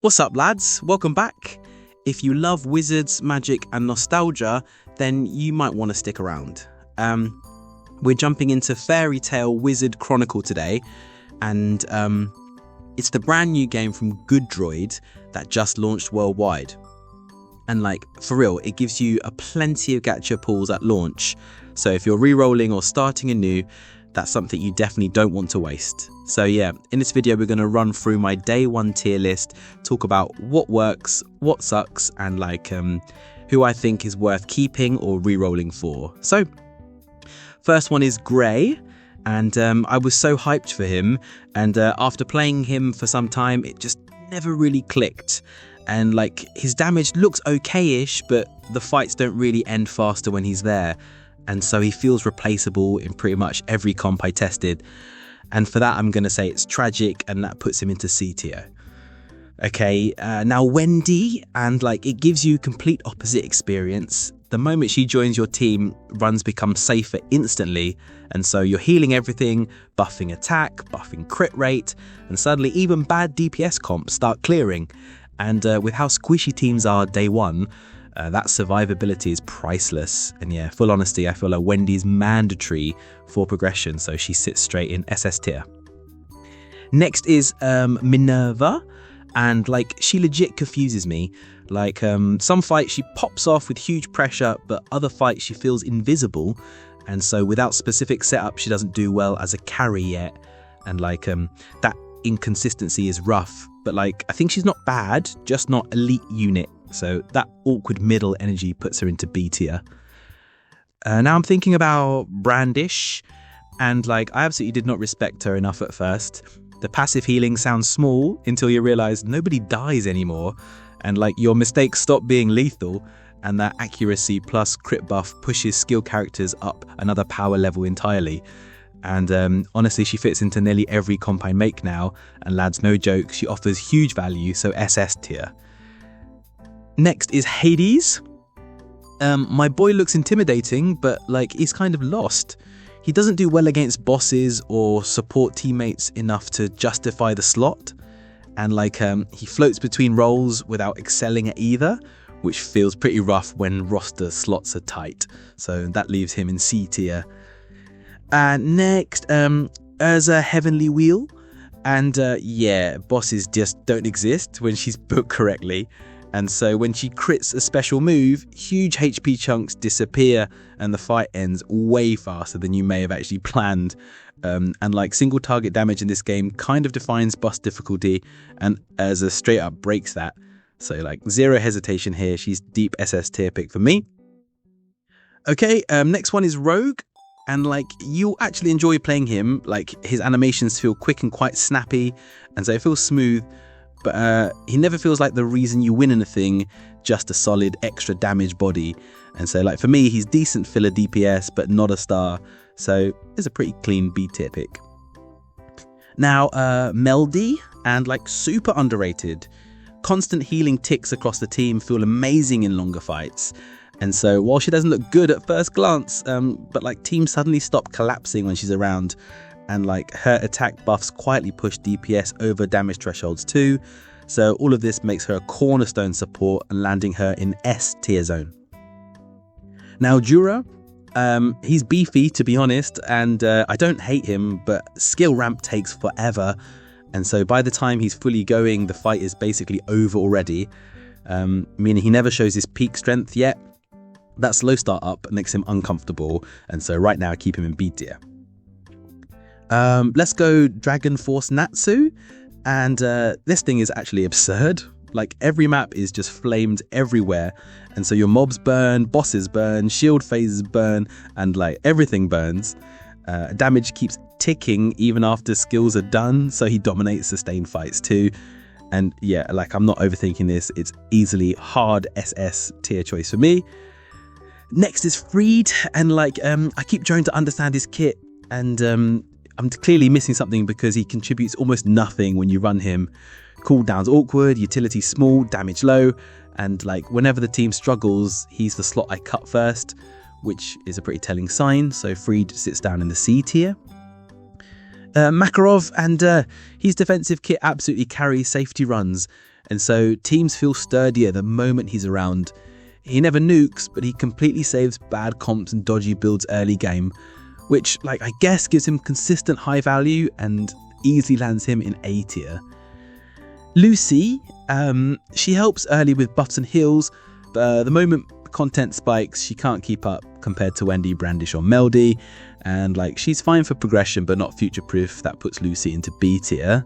What's up, lads? Welcome back. If you love wizards, magic and nostalgia, then you might want to stick around. We're jumping into Fairy Tail Wizard Chronicle today, and it's the brand new game from Gildarts that just launched worldwide. And for real, it gives you plenty of gacha pools at launch. So if you're re-rolling or starting anew, that's something you definitely don't want to waste. So yeah, in this video we're going to run through my day one tier list, talk about what works, what sucks, and who I think is worth keeping or re-rolling for. So first one is Grey, and I was so hyped for him, and after playing him for some time it just never really clicked. And his damage looks okay-ish, but the fights don't really end faster when he's there. And so he feels replaceable in pretty much every comp I tested. And for that, I'm going to say it's tragic, and that puts him into C tier. Okay, now Wendy, and it gives you complete opposite experience. The moment she joins your team, runs become safer instantly. And so you're healing everything, buffing attack, buffing crit rate, and suddenly even bad DPS comps start clearing. And with how squishy teams are day one, that survivability is priceless. And yeah, full honesty, I feel like Wendy's mandatory for progression, so she sits straight in SS tier. Next is Manurva, and she legit confuses me. Some fights she pops off with huge pressure, but other fights she feels invisible, and so without specific setup she doesn't do well as a carry yet. And that inconsistency is rough, but I think she's not bad, just not elite unit. So that awkward middle energy puts her into B tier. Now I'm thinking about Brandish, and I absolutely did not respect her enough at first. The passive healing sounds small until you realise nobody dies anymore, and your mistakes stop being lethal, and that accuracy plus crit buff pushes skill characters up another power level entirely. And honestly, she fits into nearly every comp I make now, and lads, no joke, she offers huge value, so SS tier. Next is Hades. My boy looks intimidating, but he's kind of lost. He doesn't do well against bosses or support teammates enough to justify the slot, and he floats between roles without excelling at either, which feels pretty rough when roster slots are tight. So that leaves him in C tier. Next, Erza Heavenly Wheel, and yeah, bosses just don't exist when she's booked correctly. And so when she crits a special move, huge HP chunks disappear and the fight ends way faster than you may have actually planned. And single target damage in this game kind of defines boss difficulty, and as a straight up breaks that. So zero hesitation here, she's deep SS tier pick for me. Okay, next one is Rogue, and you'll actually enjoy playing him. His animations feel quick and quite snappy, and so it feels smooth. But he never feels like the reason you win anything, just a solid extra damage body. And so for me, he's decent filler DPS, but not a star. So it's a pretty clean B tier pick. Now, Meldy, and super underrated. Constant healing ticks across the team feel amazing in longer fights. And so while she doesn't look good at first glance, but teams suddenly stop collapsing when she's around. And her attack buffs quietly push DPS over damage thresholds too. So all of this makes her a cornerstone support and landing her in S tier zone. Now Jura, he's beefy to be honest, and I don't hate him, but skill ramp takes forever. And so by the time he's fully going, the fight is basically over already. Meaning he never shows his peak strength yet. That slow start up makes him uncomfortable, and so right now I keep him in B tier. Let's go Dragon Force Natsu, and this thing is actually absurd. Every map is just flamed everywhere, and so your mobs burn, bosses burn, shield phases burn, and everything burns. Damage keeps ticking even after skills are done, so he dominates sustained fights too. And yeah, I'm not overthinking this, it's easily hard SS tier choice for me. Next is Freed, and I keep trying to understand his kit, and I'm clearly missing something because he contributes almost nothing when you run him. Cooldown's awkward, utility small, damage low, and whenever the team struggles, he's the slot I cut first, which is a pretty telling sign, so Freed sits down in the C tier. Makarov, and his defensive kit absolutely carries safety runs, and so teams feel sturdier the moment he's around. He never nukes, but he completely saves bad comps and dodgy builds early game, which I guess gives him consistent high value and easily lands him in A tier. Lucy, she helps early with buffs and heals, but the moment content spikes, she can't keep up compared to Wendy, Brandish or Meldy, and she's fine for progression but not future proof. That puts Lucy into B tier.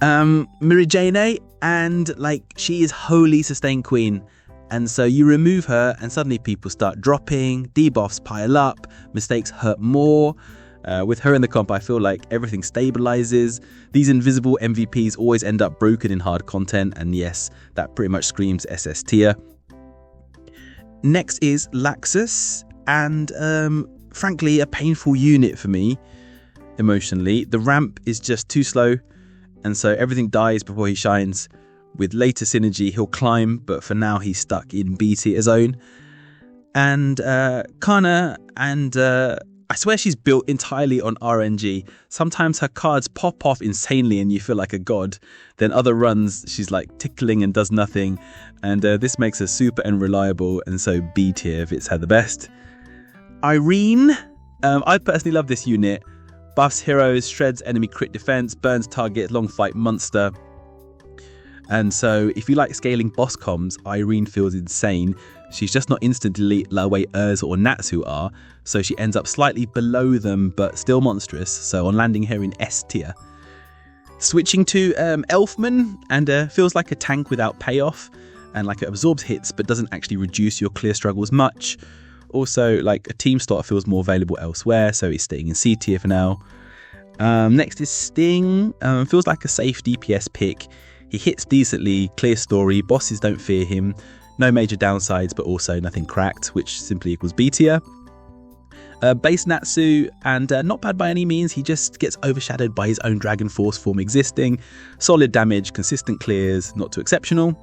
Mirajane, and she is holy sustain queen, and so you remove her and suddenly people start dropping, debuffs pile up, mistakes hurt more. With her in the comp, I feel like everything stabilizes. These invisible MVPs always end up broken in hard content, and yes, that pretty much screams SS tier. Next is Laxus, and frankly a painful unit for me emotionally. The ramp is just too slow, and so everything dies before he shines. With later synergy he'll climb, but for now he's stuck in B tier zone. And Kana, and I swear she's built entirely on RNG. Sometimes her cards pop off insanely and you feel like a god. Then other runs she's tickling and does nothing. And this makes her super unreliable, and so B tier if it's her the best. Irene, I personally love this unit. Buffs heroes, shreds enemy crit defense, burns target, long fight monster. And so if you like scaling boss comms, Irene feels insane. She's just not instantly the way Erza or Natsu are, so she ends up slightly below them but still monstrous, so on landing her in S tier. Switching to Elfman, and feels like a tank without payoff, and it absorbs hits but doesn't actually reduce your clear struggles much. Also, a team slot feels more valuable elsewhere, so he's staying in C tier for now. Next is Sting, feels like a safe DPS pick. He hits decently, clear story, bosses don't fear him, no major downsides but also nothing cracked, which simply equals B tier. Base Natsu, and not bad by any means, he just gets overshadowed by his own Dragon Force form existing. Solid damage, consistent clears, not too exceptional,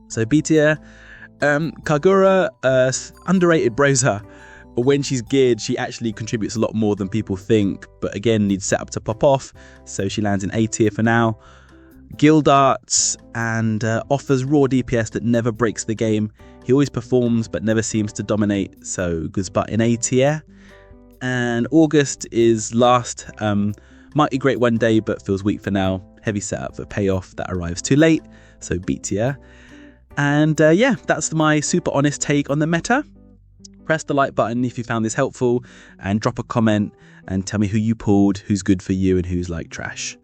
so B tier. Kagura, underrated browser. When she's geared, she actually contributes a lot more than people think, but again needs setup to pop off, so she lands in A tier for now. Gildarts, and offers raw DPS that never breaks the game. He always performs but never seems to dominate, so good spot in A tier. And August is last. Might be great one day but feels weak for now. Heavy setup for payoff that arrives too late, so B tier. And yeah, that's my super honest take on the meta. Press the like button if you found this helpful, and drop a comment and tell me who you pulled, who's good for you and who's trash.